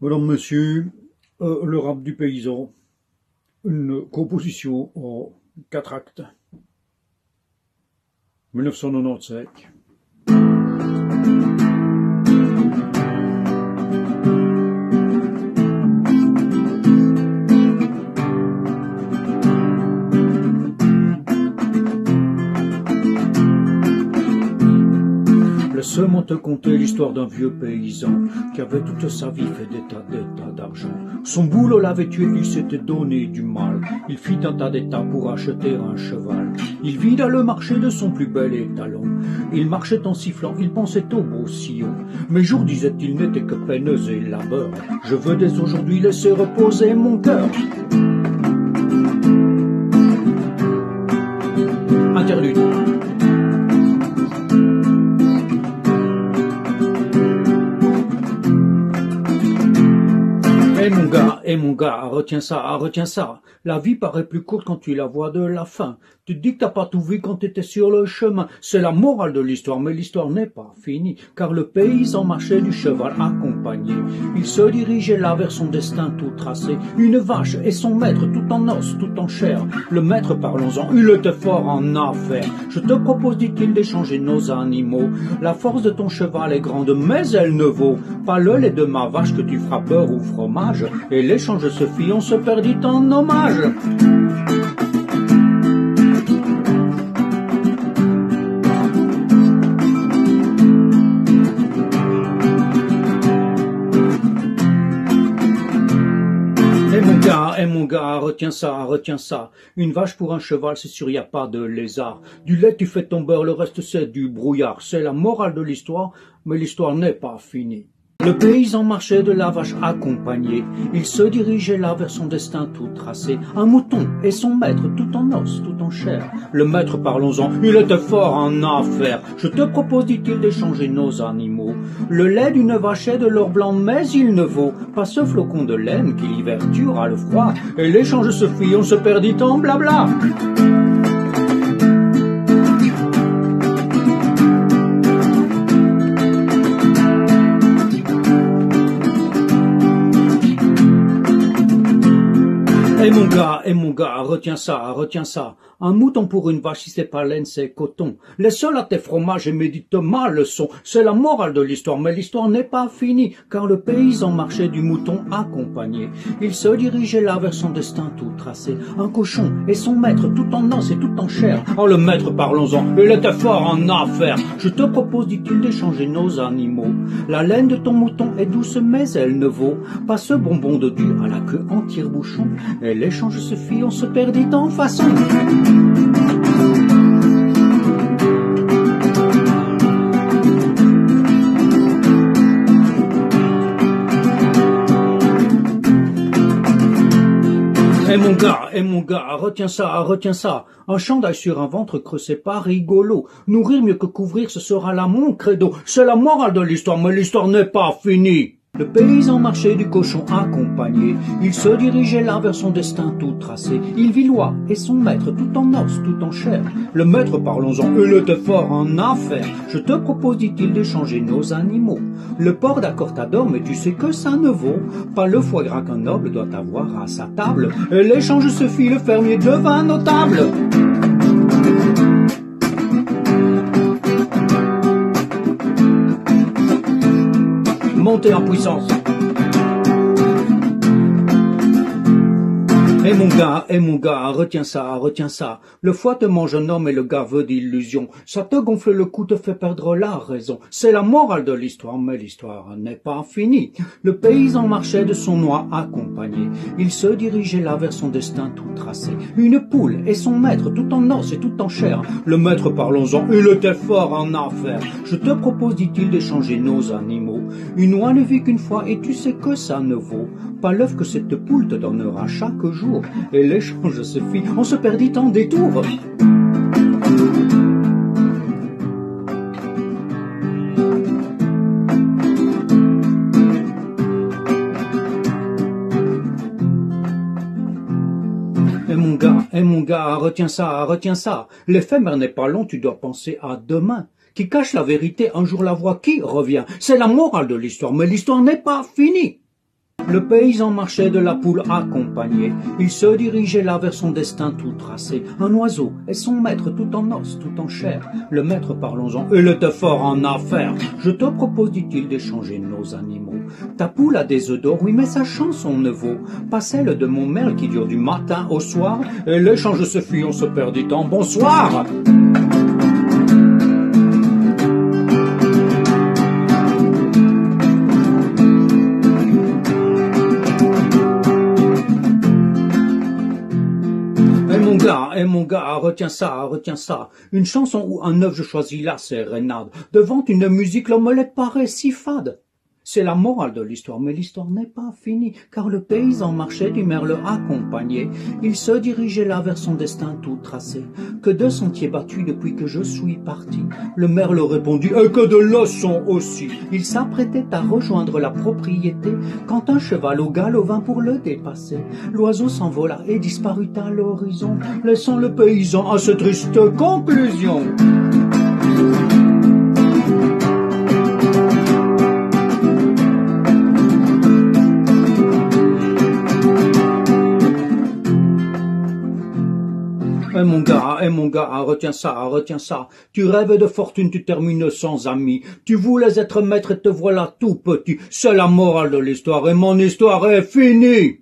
Madame, monsieur, le rap du paysan, une composition en 4 actes, 1995. Laisse-moi te conter l'histoire d'un vieux paysan qui avait toute sa vie fait des tas d'argent. Son boulot l'avait tué, il s'était donné du mal. Il fit un tas d'états pour acheter un cheval. Il vida le marché de son plus bel étalon. Il marchait en sifflant, il pensait au beau sillon. Mes jours, disait-il, n'étaient que peines et labeurs. Je veux dès aujourd'hui laisser reposer mon cœur. Interlude. Eh mon gars, retiens ça. La vie paraît plus courte quand tu la vois de la fin. Tu te dis que t'as pas tout vu quand t'étais sur le chemin. C'est la morale de l'histoire, mais l'histoire n'est pas finie. Car le paysan marchait du cheval accompagné. Il se dirigeait là vers son destin tout tracé. Une vache et son maître, tout en os, tout en chair. Le maître, parlons-en, il était fort en affaires. Je te propose, dit-il, d'échanger nos animaux. La force de ton cheval est grande, mais elle ne vaut pas le lait de ma vache que tu feras beurre ou fromage. Et l'échange se fit, on se perdit en hommage. Eh mon gars, retiens ça. Une vache pour un cheval, c'est sûr, y a pas de lézard. Du lait, tu fais ton beurre, le reste c'est du brouillard. C'est la morale de l'histoire, mais l'histoire n'est pas finie. Le paysan marchait de la vache accompagné. Il se dirigeait là vers son destin tout tracé. Un mouton et son maître, tout en os, tout en chair. Le maître, parlons-en, il était fort en affaires. Je te propose, dit-il, d'échanger nos animaux. Le lait d'une vache est de l'or blanc, mais il ne vaut pas ce flocon de laine qui l'hiver tuera le froid. Et l'échange se fit, on se perdit en blabla. Eh mon gars, retiens ça. Un mouton pour une vache, si c'est pas laine, c'est coton. Les seuls à tes fromages et médite ma leçon. C'est la morale de l'histoire, mais l'histoire n'est pas finie, car le paysan marchait du mouton accompagné. Il se dirigeait là vers son destin tout tracé. Un cochon et son maître, tout en os et tout en chair. Oh, le maître, parlons-en, il était fort en affaires. Je te propose, dit-il, d'échanger nos animaux. La laine de ton mouton est douce, mais elle ne vaut pas ce bonbon de du à la queue en tire-bouchon. Et l'échange se fit, on se perdit en façon. Eh mon gars, retiens ça. Un chandail sur un ventre creux, c'est pas rigolo. Nourrir mieux que couvrir, ce sera là mon credo. C'est la morale de l'histoire, mais l'histoire n'est pas finie. Le paysan marchait du cochon accompagné. Il se dirigeait là vers son destin tout tracé. Il vit l'oie et son maître, tout en os, tout en chair. Le maître, parlons-en, il était fort en affaires. Je te propose, dit-il, d'échanger nos animaux. Le porc d'accord t'adore, mais tu sais que ça ne vaut pas le foie gras qu'un noble doit avoir à sa table. Et l'échange se fit, le fermier devint notable. Montez en puissance. Eh mon gars, retiens ça. Le foie te mange un homme et le gars veut d'illusion. Ça te gonfle le cou, te fait perdre la raison. C'est la morale de l'histoire, mais l'histoire n'est pas finie. Le paysan marchait de son oie accompagné. Il se dirigeait là vers son destin tout tracé. Une poule et son maître, tout en os et tout en chair. Le maître, parlons-en, il était fort en affaires. Je te propose, dit-il, d'échanger nos animaux. Une oie ne vit qu'une fois et tu sais que ça ne vaut pas l'œuf que cette poule te donnera chaque jour. Et l'échange se fit, on se perdit en détour. Eh mon gars, retiens ça. L'éphémère n'est pas long, tu dois penser à demain. Qui cache la vérité, un jour la voix qui revient. C'est la morale de l'histoire, mais l'histoire n'est pas finie. Le paysan marchait de la poule accompagné. Il se dirigeait là vers son destin tout tracé. Un oiseau et son maître tout en os, tout en chair. Le maître, parlons-en, il était fort en affaires. Je te propose, dit-il, d'échanger nos animaux. Ta poule a des œufs d'or, oui, mais sa chanson ne vaut pas celle de mon merle qui dure du matin au soir. Et l'échange se fit, on se perdit en bonsoir. Mon gars, retiens ça, retiens ça. Une chanson ou un œuvre, je choisis la sérénade. Devant une musique, l'omelette paraît si fade. C'est la morale de l'histoire, mais l'histoire n'est pas finie, car le paysan marchait du merle accompagné. Il se dirigeait là vers son destin tout tracé. Que de sentiers battus depuis que je suis parti. Le merle répondit, et que de leçons aussi. Il s'apprêtait à rejoindre la propriété, quand un cheval au galop vint pour le dépasser. L'oiseau s'envola et disparut à l'horizon, laissant le paysan à cette triste conclusion. Mon gars, retiens ça. Tu rêves de fortune, tu termines sans amis. Tu voulais être maître et te voilà tout petit. C'est la morale de l'histoire et mon histoire est finie.